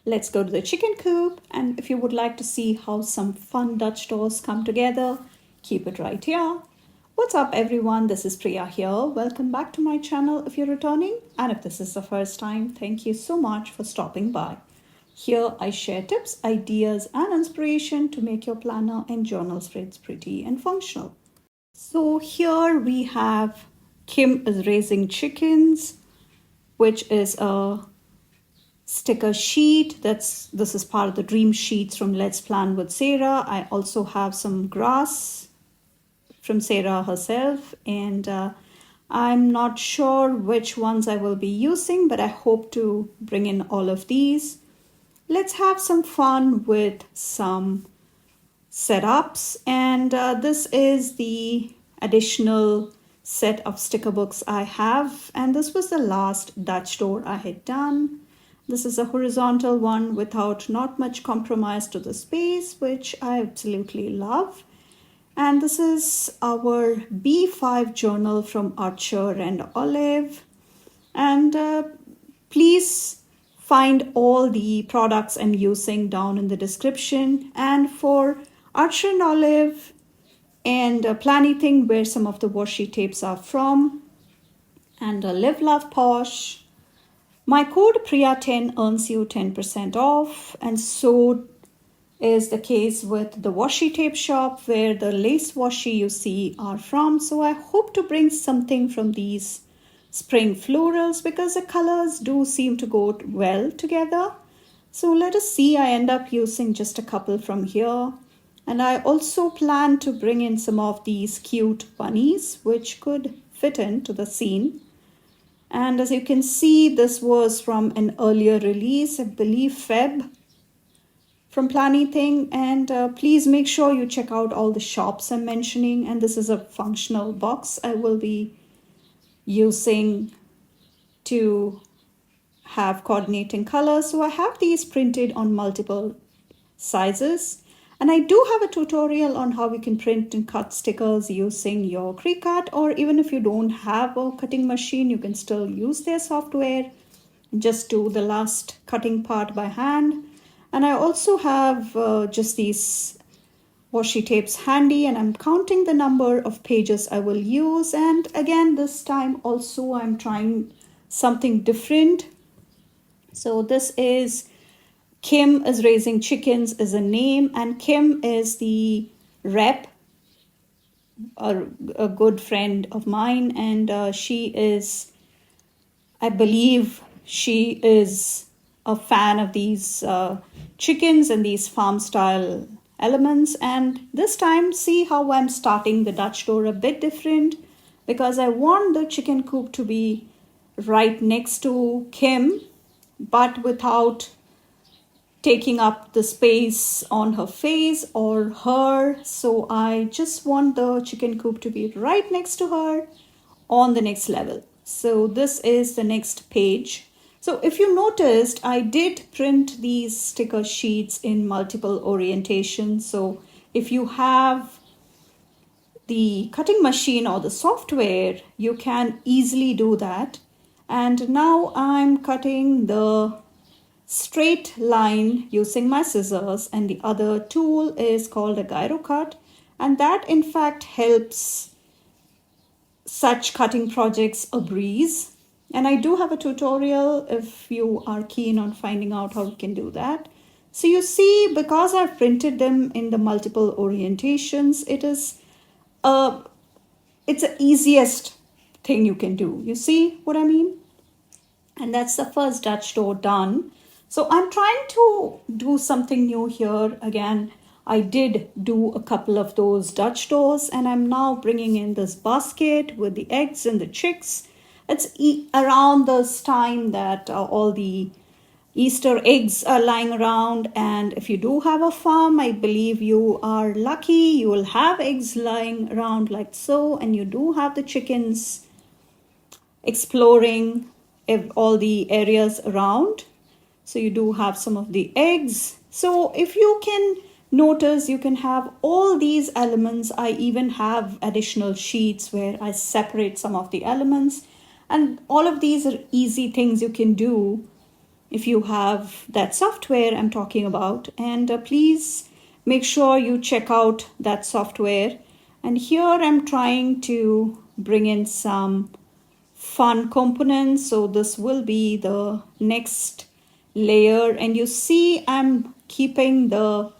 Let's go to the chicken coop, and if you would like to see how some fun Dutch doors come together, keep it right here. What's up everyone, this is Priya here. Welcome back to my channel if you're returning, and if this is the first time, thank you so much for stopping by. Here I share tips, ideas and inspiration to make your planner and journal spreads pretty and functional. So here we have Kim is raising chickens, which is a sticker sheet. This is part of the dream sheets from Let's Plan with Sarah. I also have some grass from Sarah herself, and I'm not sure which ones I will be using, but I hope to bring in all of these. Let's have some fun with some setups, and this is the additional set of sticker books I have, and this was the last Dutch door I had done. This is a horizontal one without not much compromise to the space, which I absolutely love. And this is our B5 journal from Archer and Olive. And please find all the products I'm using down in the description. And for Archer and Olive and Planything, where some of the washi tapes are from, and Live Love Posh, my code Priya10 earns you 10% off, and so is the case with the washi tape shop where the lace washi you see are from. So I hope to bring something from these spring florals because the colors do seem to go well together. So let us see, I end up using just a couple from here. And I also plan to bring in some of these cute bunnies which could fit into the scene. And as you can see, this was from an earlier release, I believe Feb, from Planything. And please make sure you check out all the shops I'm mentioning. And this is a functional box I will be using to have coordinating colors. So I have these printed on multiple sizes. And I do have a tutorial on how you can print and cut stickers using your Cricut, or even if you don't have a cutting machine, you can still use their software and just do the last cutting part by hand. And I also have just these washi tapes handy, and I'm counting the number of pages I will use. And again, this time also I'm trying something different. So this is Kim is raising chickens is a name, and Kim is the rep, a good friend of mine, and she is, I believe she is a fan of these chickens and these farm style elements. And this time, see how I'm starting the Dutch door a bit different, because I want the chicken coop to be right next to Kim, but without taking up the space on her face or her. So I just want the chicken coop to be right next to her on the next level. So this is the next page. So if you noticed, I did print these sticker sheets in multiple orientations. So if you have the cutting machine or the software, you can easily do that. And now I'm cutting the straight line using my scissors, and the other tool is called a gyro cut, and that in fact helps such cutting projects a breeze. And I do have a tutorial if you are keen on finding out how you can do that. So you see, because I've printed them in the multiple orientations, it's the easiest thing you can do. You see what I mean? And that's the first Dutch door done. So I'm trying to do something new here. Again, I did do a couple of those Dutch doors, and I'm now bringing in this basket with the eggs and the chicks. It's around this time that all the Easter eggs are lying around, and if you do have a farm, I believe you are lucky. You will have eggs lying around like so, and you do have the chickens exploring all the areas around. So you do have some of the eggs. So if you can notice, you can have all these elements. I even have additional sheets where I separate some of the elements. And all of these are easy things you can do if you have that software I'm talking about. And please make sure you check out that software. And here I'm trying to bring in some fun components. So this will be the next layer, and you see I'm keeping the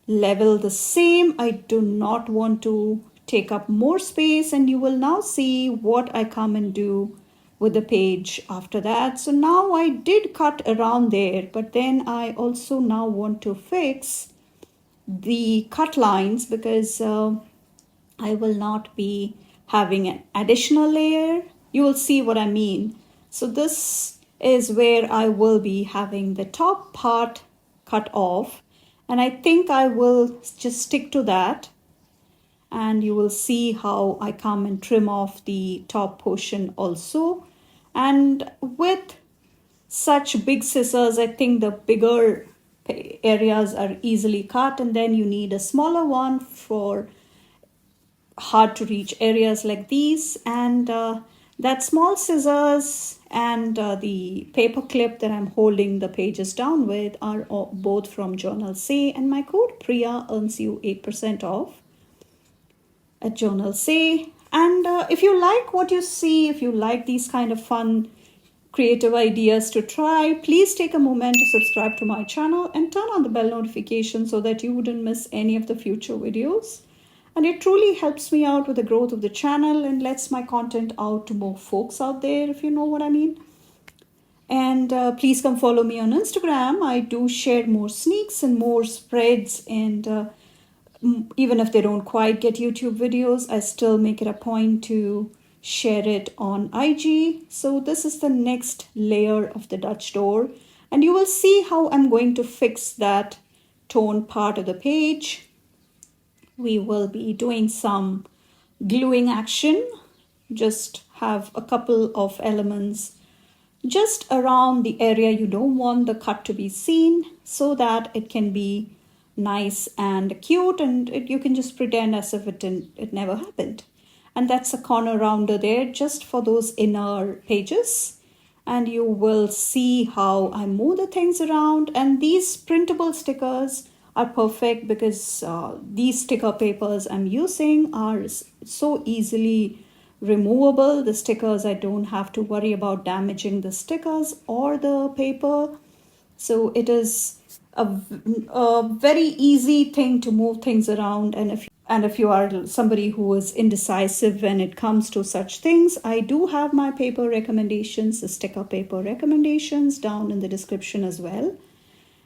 level the same. I do not want to take up more space, and you will now see what I come and do with the page after that. So now I did cut around there, but then I also now want to fix the cut lines because I will not be having an additional layer. You will see what I mean. So this is where I will be having the top part cut off, and I think I will just stick to that, and you will see how I come and trim off the top portion also. And with such big scissors, I think the bigger areas are easily cut, and then you need a smaller one for hard to reach areas like these. And that small scissors and the paper clip that I'm holding the pages down with are both from Journal Say, and my code Priya earns you 8% off at Journal Say. And if you like what you see, if you like these kind of fun creative ideas to try, please take a moment to subscribe to my channel and turn on the bell notification so that you wouldn't miss any of the future videos. And it truly helps me out with the growth of the channel and lets my content out to more folks out there, if you know what I mean. And please come follow me on Instagram. I do share more sneaks and more spreads, and even if they don't quite get YouTube videos, I still make it a point to share it on IG. So this is the next layer of the Dutch door, and you will see how I'm going to fix that tone part of the page. We will be doing some gluing action, just have a couple of elements just around the area you don't want the cut to be seen, so that it can be nice and cute, and you can just pretend as if it never happened. And that's a corner rounder there just for those inner pages. And you will see how I move the things around. And these printable stickers are perfect because these sticker papers I'm using are so easily removable. The stickers, I don't have to worry about damaging the stickers or the paper. So it is a very easy thing to move things around. And if you are somebody who is indecisive when it comes to such things, I do have my paper recommendations, the sticker paper recommendations down in the description as well.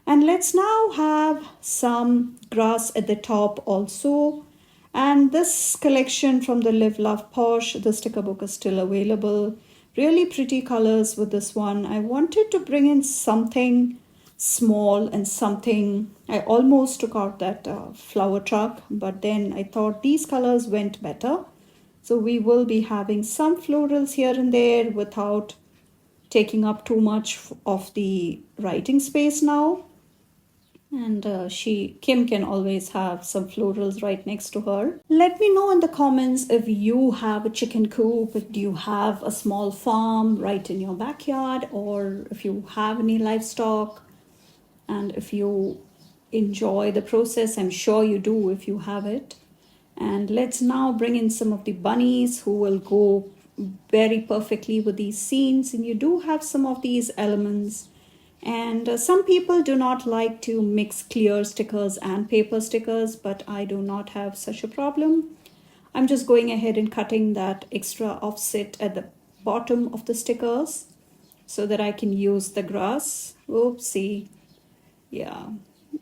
And let's now have some grass at the top also. And this collection from the Live Love Posh, the sticker book is still available. Really pretty colors with this one. I wanted to bring in something small and something, I almost took out that flower truck, but then I thought these colors went better. So we will be having some florals here and there without taking up too much of the writing space now. And Kim can always have some florals right next to her. Let me know in the comments if you have a chicken coop, if you have a small farm right in your backyard, or if you have any livestock, and if you enjoy the process. I'm sure you do if you have it. And let's now bring in some of the bunnies who will go very perfectly with these scenes. And you do have some of these elements. And some people do not like to mix clear stickers and paper stickers, but I do not have such a problem. I'm just going ahead and cutting that extra offset at the bottom of the stickers so that I can use the grass. Oopsie. Yeah,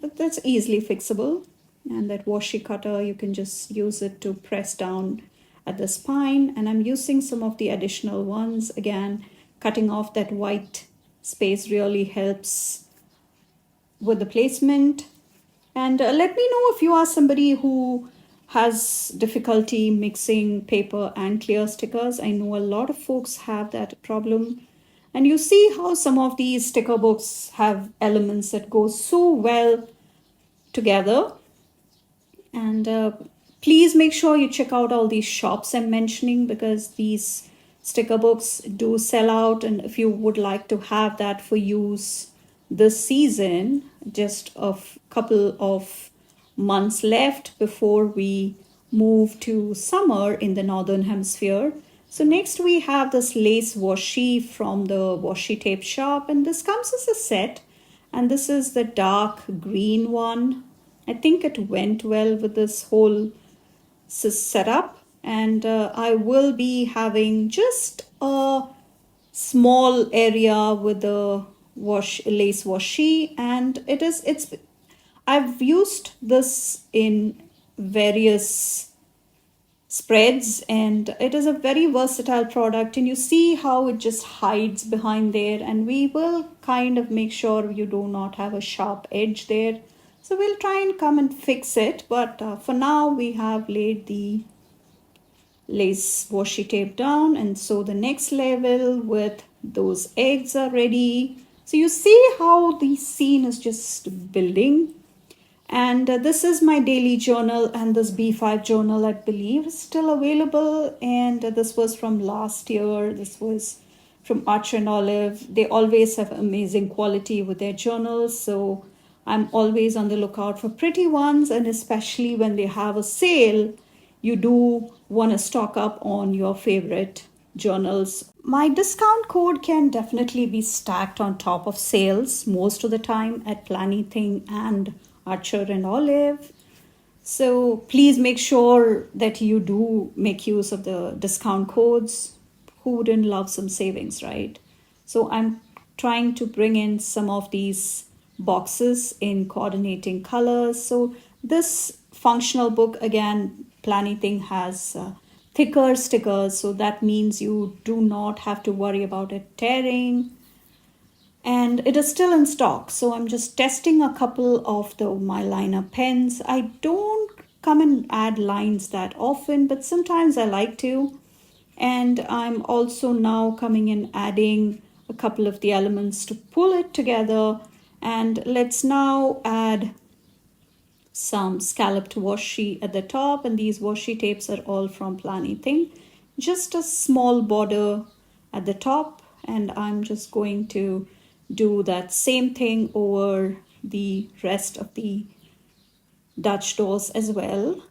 but that's easily fixable. And that washi cutter, you can just use it to press down at the spine. And I'm using some of the additional ones. Again, cutting off that white space really helps with the placement. And let me know if you are somebody who has difficulty mixing paper and clear stickers. I know a lot of folks have that problem. And you see how some of these sticker books have elements that go so well together. And please make sure you check out all these shops I'm mentioning, because these sticker books do sell out, and if you would like to have that for use this season, just a couple of months left before we move to summer in the northern hemisphere. So next we have this lace washi from the washi tape shop, and this comes as a set, and this is the dark green one. I think it went well with this whole setup, and I will be having just a small area with the lace washi, and it's I've used this in various spreads, and it is a very versatile product, and you see how it just hides behind there, and we will kind of make sure you do not have a sharp edge there. So we'll try and come and fix it, but for now we have laid the lace washi tape down, and so the next level with those eggs are ready. So you see how the scene is just building. And this is my daily journal, and this B5 journal, I believe, is still available. And this was from last year. This was from Archer and Olive. They always have amazing quality with their journals. So I'm always on the lookout for pretty ones. And especially when they have a sale, you do want to stock up on your favorite journals. My discount code can definitely be stacked on top of sales most of the time at Planything and Archer and Olive. So please make sure that you do make use of the discount codes. Who wouldn't love some savings, right? So I'm trying to bring in some of these boxes in coordinating colors. So this functional book, again, Planything has thicker stickers, so that means you do not have to worry about it tearing, and it is still in stock. So I'm just testing a couple of the my liner pens. I don't come and add lines that often, but sometimes I like to. And I'm also now coming in adding a couple of the elements to pull it together. And let's now add some scalloped washi at the top, and these washi tapes are all from Planything. Just a small border at the top, and I'm just going to do that same thing over the rest of the Dutch doors as well.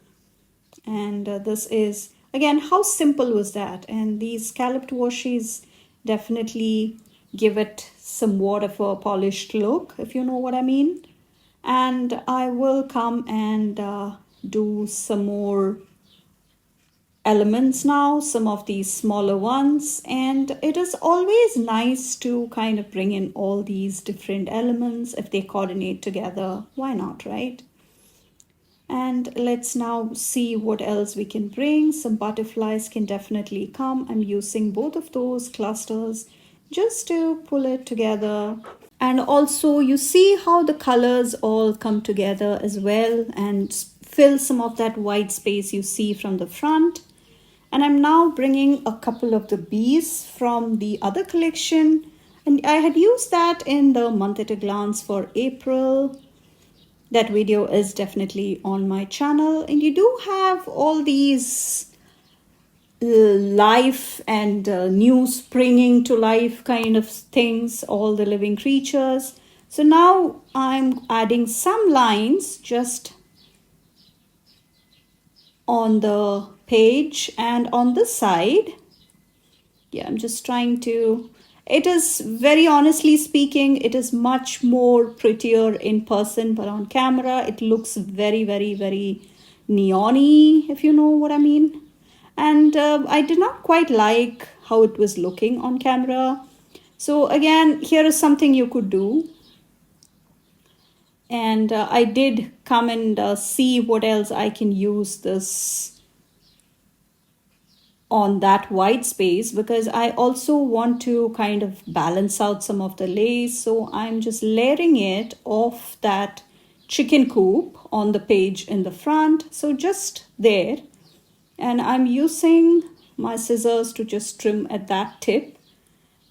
And this is, again, how simple was that? And these scalloped washis definitely give it somewhat of a polished look, if you know what I mean. And I will come and do some more elements now, some of these smaller ones. And it is always nice to kind of bring in all these different elements. If they coordinate together, why not, right? And let's now see what else we can bring. Some butterflies can definitely come. I'm using both of those clusters just to pull it together. And also you see how the colors all come together as well and fill some of that white space you see from the front. And I'm now bringing a couple of the bees from the other collection. And I had used that in the month at a glance for April. That video is definitely on my channel. And you do have all these life and new springing to life kind of things, all the living creatures. So now I'm adding some lines just on the page and on the side. Yeah, I'm just trying to, it is very honestly speaking, it is much more prettier in person, but on camera it looks very, very, very neon-y, if you know what I mean. And I did not quite like how it was looking on camera. So again, here is something you could do. And I did come and see what else I can use this on that white space, because I also want to kind of balance out some of the lace. So I'm just layering it off that chicken coop on the page in the front. So just there. And I'm using my scissors to just trim at that tip.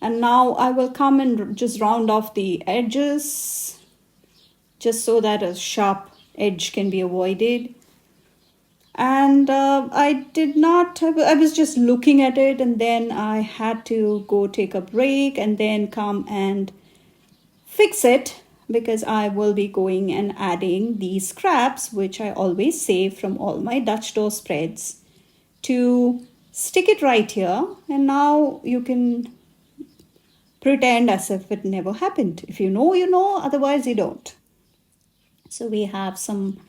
And now I will come and just round off the edges, just so that a sharp edge can be avoided. And I was just looking at it, and then I had to go take a break and then come and fix it, because I will be going and adding these scraps, which I always save from all my Dutch door spreads, to stick it right here. And now you can pretend as if it never happened. If you know, you know, otherwise you don't. So we have some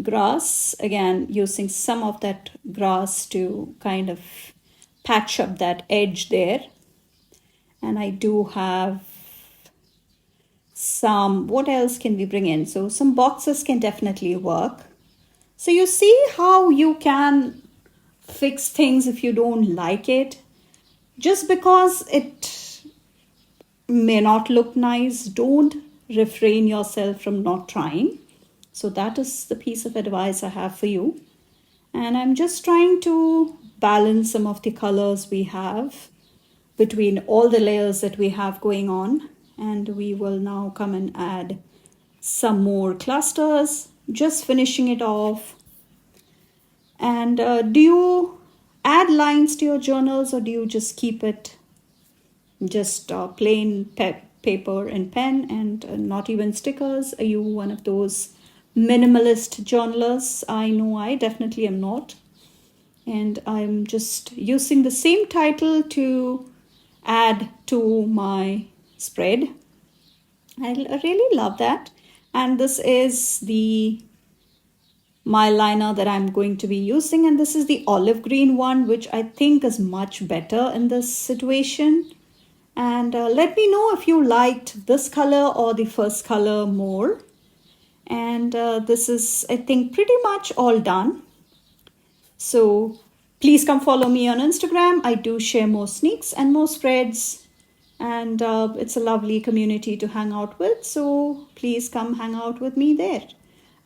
grass, again using some of that grass to kind of patch up that edge there. And I do have some, what else can we bring in? So some boxes can definitely work. So you see how you can fix things if you don't like it. Just because it may not look nice, don't refrain yourself from not trying. So that is the piece of advice I have for you. And I'm just trying to balance some of the colors we have between all the layers that we have going on. And we will now come and add some more clusters, just finishing it off. And do you add lines to your journals, or do you just keep it just plain paper and pen and not even stickers? Are you one of those minimalist journalers? I know I definitely am not. And I'm just using the same title to add to my spread. I really love that. And this is the my liner that I'm going to be using, and this is the olive green one, which I think is much better in this situation. And let me know if you liked this color or the first color more. And this is, I think, pretty much all done. So please come follow me on Instagram. I do share more sneaks and more spreads, and it's a lovely community to hang out with. So please come hang out with me there.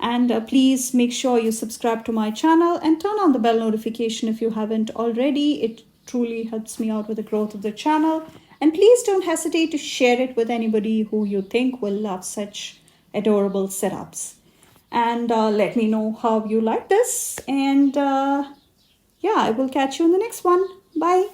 And please make sure you subscribe to my channel and turn on the bell notification if you haven't already. It truly helps me out with the growth of the channel. And please don't hesitate to share it with anybody who you think will love such adorable setups. And let me know how you like this. And yeah, I will catch you in the next one. Bye.